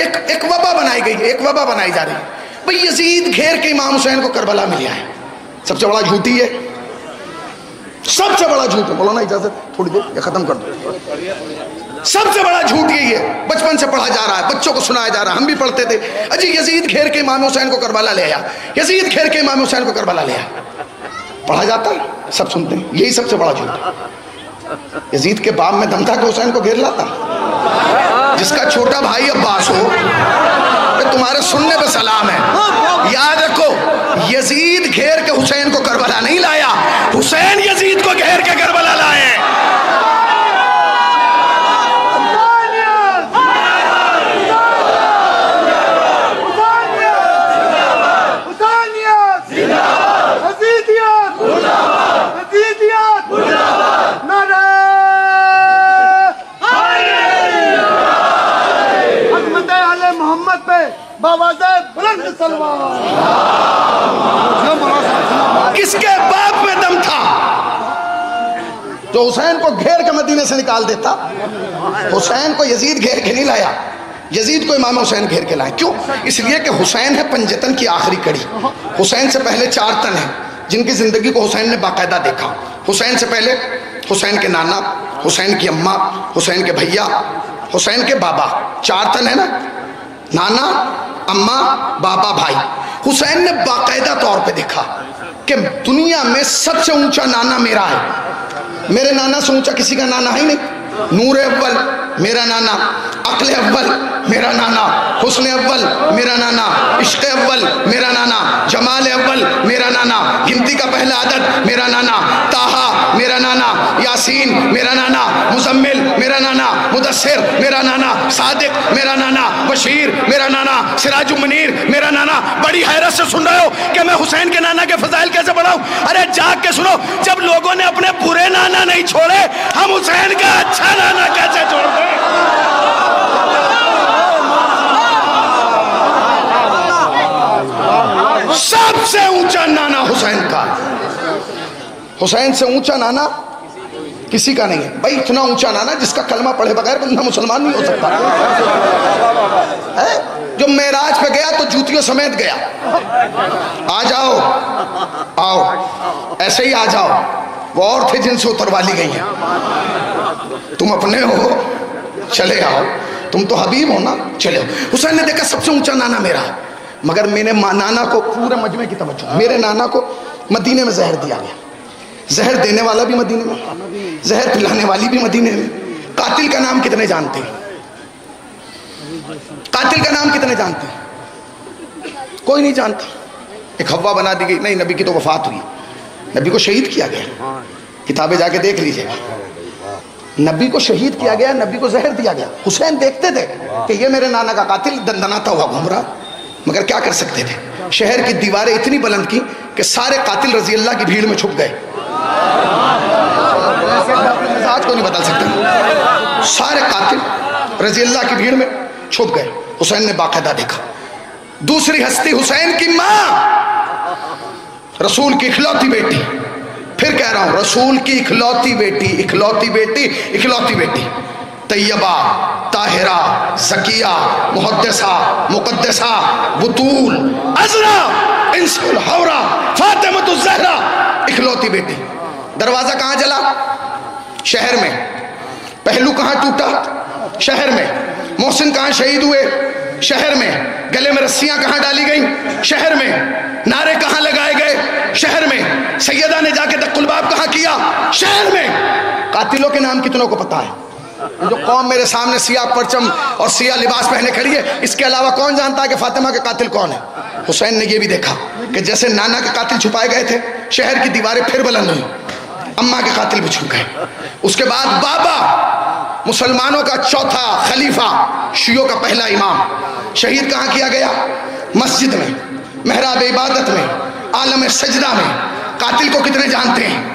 एक वबा बनाई गई, एक वबा बनाई जा रही है। भाई यजीद घेर के इमाम हुसैन को करबला में लिया है, सबसे बड़ा झूठी है, सबसे बड़ा झूठ है। बोलो ना इजाजत थोड़ी देर, या खत्म कर दो। सबसे बड़ा झूठ यही है, बचपन से पढ़ा जा रहा है, बच्चों को सुनाया जा रहा है, हम भी पढ़ते थे। अजी यजीद घेर के इमाम हुसैन को करबला ले आया, यजीद घेर के इमाम हुसैन को करबला ले आया, पढ़ा जाता है, सब सुनते हैं। यही सबसे बड़ा झूठ। यजीद के बाप में दम था कि हुसैन को घेर लाता? जिसका छोटा भाई अब्बास हो, तो तुम्हारे सुनने पे सलाम है। याद रखो, यजीद घेर के हुसैन को करबला नहीं लाया, हुसैन यजीद को घेर के करबला लाए। किसके बाप में दम था जो हुसैन को घेर के मदीने से निकाल देता? हुसैन को यजीद घेर के नहीं लाया, यजीद को इमाम हुसैन घेर के लाए। क्यों? इसलिए कि हुसैन है पंजतन की आखिरी कड़ी। हुसैन से पहले 4 तन हैं जिनकी जिंदगी को हुसैन ने बाकायदा देखा। हुसैन से पहले हुसैन के नाना, हुसैन की अम्मा, हुसैन के भैया, हुसैन के बाबा। 4 तन है ना, नाना, अम्मा, बाबा, भाई। हुसैन ने बाकायदा तौर पे देखा कि दुनिया में सबसे ऊंचा नाना मेरा है, मेरे नाना से ऊंचा किसी का नाना है नहीं। नूर अव्वल मेरा नाना, अक्ल अव्वल मेरा नाना, हुस्न अव्वल मेरा नाना, इश्क अव्वल मेरा नाना, जमाल अव्वल मेरा नाना, गिनती का पहला आदत मेरा नाना, ताहा मेरा नाना, यासीन मेरा नाना, मुजम्मिल मेरा नाना, मुदस्सिर मेरा नाना, सादिक मेरा नाना, बशीर मेरा नाना, सिराजुल मुनीर मेरा नाना। बड़ी हैरत से सुन रहे हो कि मैं हुसैन के नाना के फजाइल कैसे बढ़ाऊं? अरे जाग के सुनो, जब लोगों ने अपने बुरे नाना नहीं छोड़े, हम हुसैन का अच्छा नाना कैसे छोड़ दें? सबसे ऊंचा नाना हुसैन का। हुसैन से ऊंचा नाना किसी का नहीं है भाई। इतना ऊंचा नाना जिसका कलमा पढ़े बगैर बंदा मुसलमान नहीं हो सकता है। जो मेराज पे गया तो जूतियों समेत गया। आ जाओ, आओ, ऐसे ही आ जाओ। वो और थे जिनसे उतरवा ली गई हैं। तुम अपने हो, चले आओ। तुम तो हबीब हो ना, चले आओ। हुसैन ने देखा सबसे ऊंचा नाना मेरा, मगर मेरे नाना को, पूरे मजमे की तवज्जो, मेरे नाना को मदीने में जहर दिया गया। जहर देने वाला भी मदीने में, जहर पिलाने वाली भी मदीने में। कातिल का नाम कितने जानते हैं? कातिल का नाम कितने जानते हैं? कोई नहीं जानता। एक हवा बना दी गई, नहीं, नबी की तो वफात हुई, नबी को शहीद किया गया। किताबें जाके देख लीजिएगा, नबी को शहीद किया गया, नबी को जहर दिया गया। हुसैन देखते थे कि ये मेरे नाना का कातिल दंदनाता हुआ घूम रहा, मगर क्या कर सकते थे? शहर की दीवारें इतनी बुलंद की कि सारे कातिल रजी अल्लाह की भीड़ में छुप गए। आज को नहीं बदल सकते। सारे कातिल रजी अल्लाह की भीड़ में छुप गए। हुसैन ने बाकायदा देखा। दूसरी हस्ती हुसैन की माँ, रसूल की इखलौती बेटी, फिर कह रहा हूं, रसूल की इखलौती बेटी, इखलौती बेटी, इखलौती बेटी, तैयबा, ताहिरा, ज़किया, मुहद्दिसा, मुक़द्दसा, बुतूल, अज़रा, इंसुल हौरा, फातिमतुज़ ज़हरा, इखलौती बेटी। दरवाज़ा कहाँ जला? शहर में। पहलू कहाँ टूटा? शहर में। मोहसिन कहाँ शहीद हुए? शहर में। गले में रस्सियाँ कहाँ डाली गई? शहर में। नारे कहाँ लगाए गए? शहर में। सैयदा ने जाके दक्कुल बाब कहाँ किया? शहर में। कातिलों के नाम कितनों को पता है? जो कौम मेरे सामने सिया परचम और सिया लिबास पहने खड़ी है, इसके अलावा कौन जानता है कि फातिमा के कातिल कौन है? हुसैन ने यह भी देखा कि जैसे नाना के कातिल छुपाए गए थे, शहर की दीवारें फिर बुलंद हुई, अम्मा के कातिल भी छुप गए। उसके बाद बाबा, मुसलमानों का चौथा खलीफा, शियों का पहला इमाम, शहीद कहाँ किया गया? मस्जिद में, मेहराब इबादत में, आलम सजदा में। कातिल को कितने जानते हैं?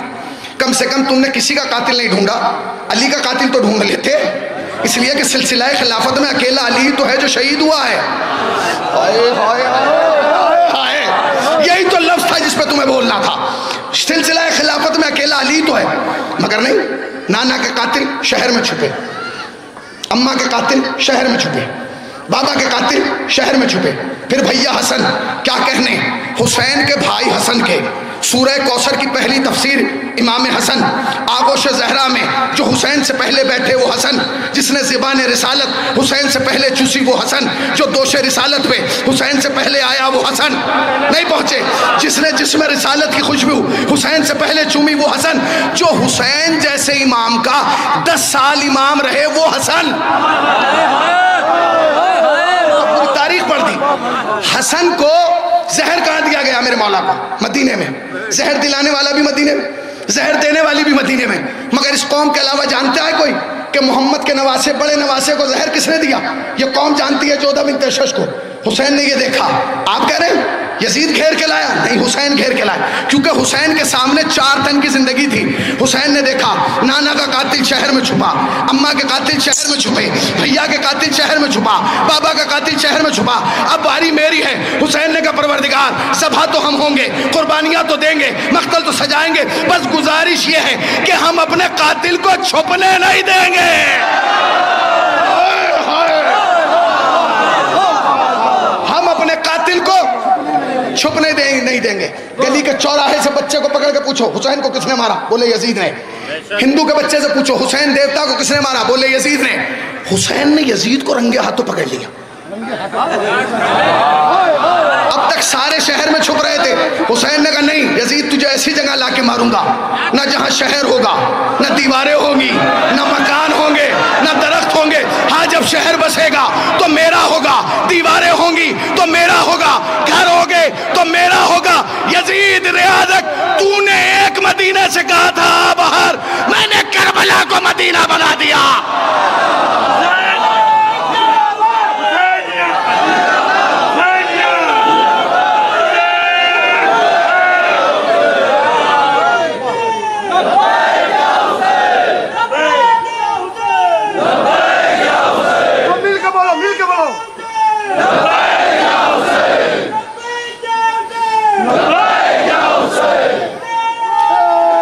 कम से कम तुमने किसी का कातिल नहीं ढूंढा, अली का कातिल तो ढूंढ लेते, इसलिए कि सिलसिला खिलाफत में अकेला अली तो है जो शहीद हुआ है। हाय हाय हाय, यही तो लफ्ज था जिस पे तुम्हें बोलना था। सिलसिला खिलाफत में अकेला अली तो है, मगर नहीं, नाना के कातिल शहर में छुपे, अम्मा के कातिल शहर में छुपे। बाबा के कातिल शहर में छुपे। फिर भैया हसन, क्या कहने हुसैन के भाई हसन के। सूरह कौसर की पहली तफसीर इमाम हसन, आगोश ज़हरा में जो हुसैन से पहले बैठे वो हसन, जिसने ज़बान रिसालत हुसैन से पहले चूसी वो हसन, जो दोष रिसालत पे हुसैन से पहले आया वो हसन नहीं पहुँचे, जिसने जिसमें रिसालत की खुशबू हुसैन से पहले चूमी वो हसन, जो हुसैन जैसे इमाम का 10 साल इमाम रहे वो हसन। तारीख पढ़ दी। हसन को जहर कहाँ दिया गया मेरे मौला को? मदीने में। जहर दिलाने वाला भी मदीने में, जहर देने वाली भी मदीने में। मगर इस कौम के अलावा जानता है कोई कि मोहम्मद के नवासे, बड़े नवासे को जहर किसने दिया? ये कौम जानती है जोधा बिन तशश को। हुसैन ने ये देखा। आप कह रहे हैं यजीद घेर के लाया? नहीं, हुसैन घेर के लाया, क्योंकि हुसैन के सामने 4 दिन की जिंदगी थी। हुसैन ने देखा नाना का कातिल शहर में छुपा, अम्मा के कातिल शहर में छुपे, भैया के कातिल शहर में छुपा, बाबा का कातिल शहर में छुपा। अब बारी मेरी है। हुसैन ने कहा परवरदिगार, सभा तो हम होंगे, कुर्बानियां तो देंगे, मख्तल तो सजाएंगे, बस गुजारिश ये है कि हम अपने कातिल को छुपने नहीं देंगे। कातिल को छुपने नहीं देंगे। गली के चौराहे से बच्चे को पकड़ के पूछो हुसैन को किसने मारा? बोले यजीद ने। हिंदू के बच्चे से पूछो हुसैन देवता को किसने मारा? बोले यजीद ने। हुसैन ने यजीद को रंगे हाथों पकड़ लिया। अब तक सारे शहर में छुप रहे थे। हुसैन ने कहा नहीं यजीद, तुझे ऐसी जगह लाके मारूंगा ना जहां शहर होगा, ना दीवारें होंगी, ना मकान होंगे, ना दरख्त होंगे। हाँ, जब शहर बसेगा तो मेरा होगा, दीवारें होंगी तो मेरा होगा, घर होंगे तो मेरा होगा। यजीद रियादक, तूने एक मदीने से कहा था बाहर, मैंने करबला को मदीना बना दिया।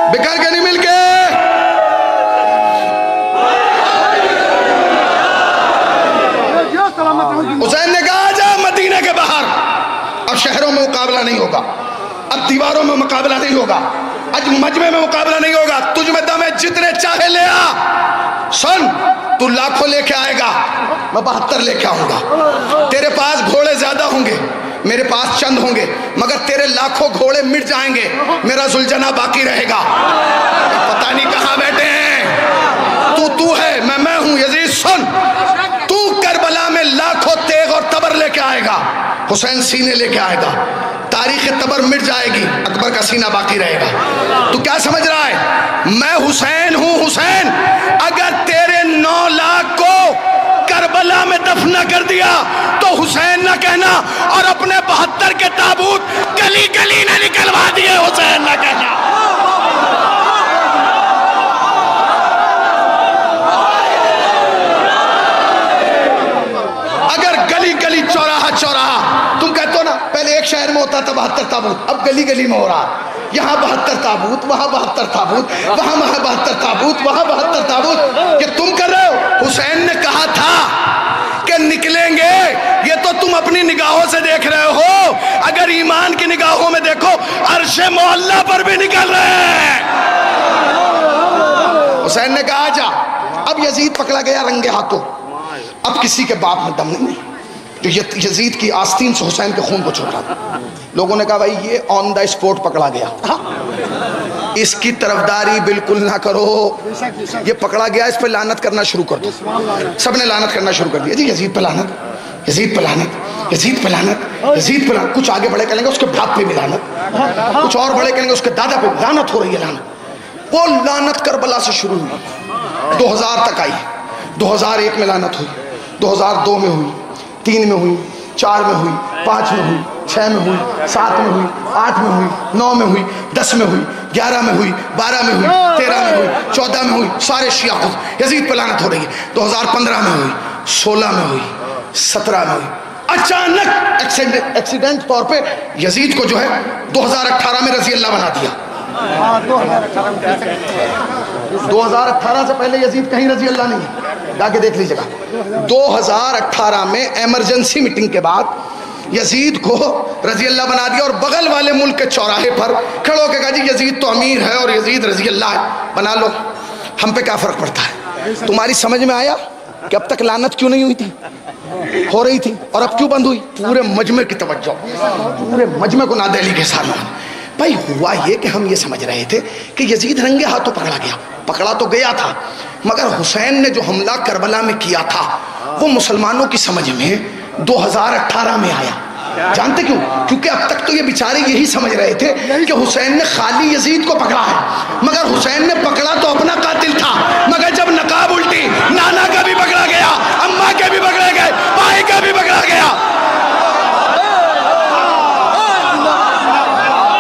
बिखर के नहीं मिलके। हुसैन ने कहा जा मदीने के बाहर। अब शहरों में मुकाबला नहीं होगा, अब दीवारों में मुकाबला नहीं होगा, आज मजमे में मुकाबला नहीं होगा। तुझ में दम है, जितने चाहे ले आ। सुन, तू लाखों लेके आएगा, मैं 72 लेके आऊंगा। तेरे पास घोड़े ज्यादा होंगे, मेरे पास चंद होंगे, मगर तेरे लाखों घोड़े मिट जाएंगे, मेरा जुलझना बाकी रहेगा। पता नहीं कहां बैठे हैं। तू है, मैं हूं। यजीद सुन, तू करबला में लाखों तेग और तबर लेके आएगा, हुसैन सीने लेके आएगा। तारीख तबर मिट जाएगी, अकबर का सीना बाकी रहेगा। तू क्या समझ रहा है? मैं हुसैन हूं। हुसैन, अगर तेरे 9 लाख को करबला में दफना कर दिया तो हुसैन न कहना, और अपने 72 के ताबूत गली गली ने निकलवा दिए, हुसैन न कहना। अगर गली गली चौराहा चौराहा, तुम कहते हो ना पहले एक शहर में होता था 72 ताबूत, अब गली गली में हो रहा। यहाँ 72 ताबूत, वहां 72 ताबूत, वहां 72 ताबूत, वहां 72 ताबूत। ये तुम कर रहे हो। हुसैन ने कहा था कि निकलेंगे, ये तो तुम अपनी निगाहों से देख रहे हो। अगर ईमान की निगाहों में देखो, अर्शे मोहल्ला पर भी निकल रहे हैं। हुसैन ने कहा जा। अब यजीद पकड़ा गया रंगे हाथों। अब किसी के बाप में दम नहीं। जो यजीद की आस्तीन से हुसैन के खून को छू रहा था। लोगों ने कहा भाई ये ऑन द स्पॉट पकड़ा गया, इसकी तरफदारी बिल्कुल ना करो, ये पकड़ा गया, इस पे लानत करना शुरू कर दो। सबने लानत करना शुरू कर दिया। जी यजीद पे लानत, यजीद पे लानत, यजीद पे लानत, यजीद पे लानत। कुछ आगे बड़े करेंगे उसके बाप पे भी लानत, कुछ और बड़े करेंगे उसके दादा पे लानत हो रही है। लानत, वो लानत करबला से शुरू हुई, 2000 तक आई। 2001 में लानत हुई, 2002 में हुई, 3 में हुई, 4 में हुई, 5 में हुई, 6 में हुई, 7 में हुई, 8 में हुई, 9 में हुई, 10 में हुई, 11 में हुई, 12 में हुई, 13 में हुई, 14 में हुई। सारे शिया को यजीद पे लानत हो रही है। 2015 में हुई, 16 में हुई, 17 में हुई। अचानक एक्सीडेंट तौर पे यजीद को जो है 2018 में रजी अल्लाह बना दिया। 2018 से पहले यजीद कहीं रजी अल्लाह नहीं है। जाके देख लीजिएगा। 2018 में इमरजेंसी मीटिंग के बाद यजीद को रजी अल्लाह बना दिया और बगल वाले मुल्क के चौराहे पर खड़े होकर कहा जी यजीद तो अमीर है और यजीद रजी अल्लाह है, बना लो, हम पे क्या फ़र्क पड़ता है। तुम्हारी समझ में आया कि अब तक लानत क्यों नहीं हुई थी, हो रही थी, और अब क्यों बंद हुई? पूरे मजमे की तवज्जो, पूरे मजमे को नादहली के सामने। भाई हुआ ये कि हम ये समझ रहे थे कि यजीद रंगे हाथों पकड़ा गया, पकड़ा तो गया था, मगर हुसैन ने जो हमला करबला में किया था वो मुसलमानों की समझ में 2018 में आया। जानते क्यों? क्योंकि अब तक तो ये बेचारे यही समझ रहे थे कि हुसैन ने खाली यजीद को पकड़ा है, मगर हुसैन ने पकड़ा तो अपना कातिल था।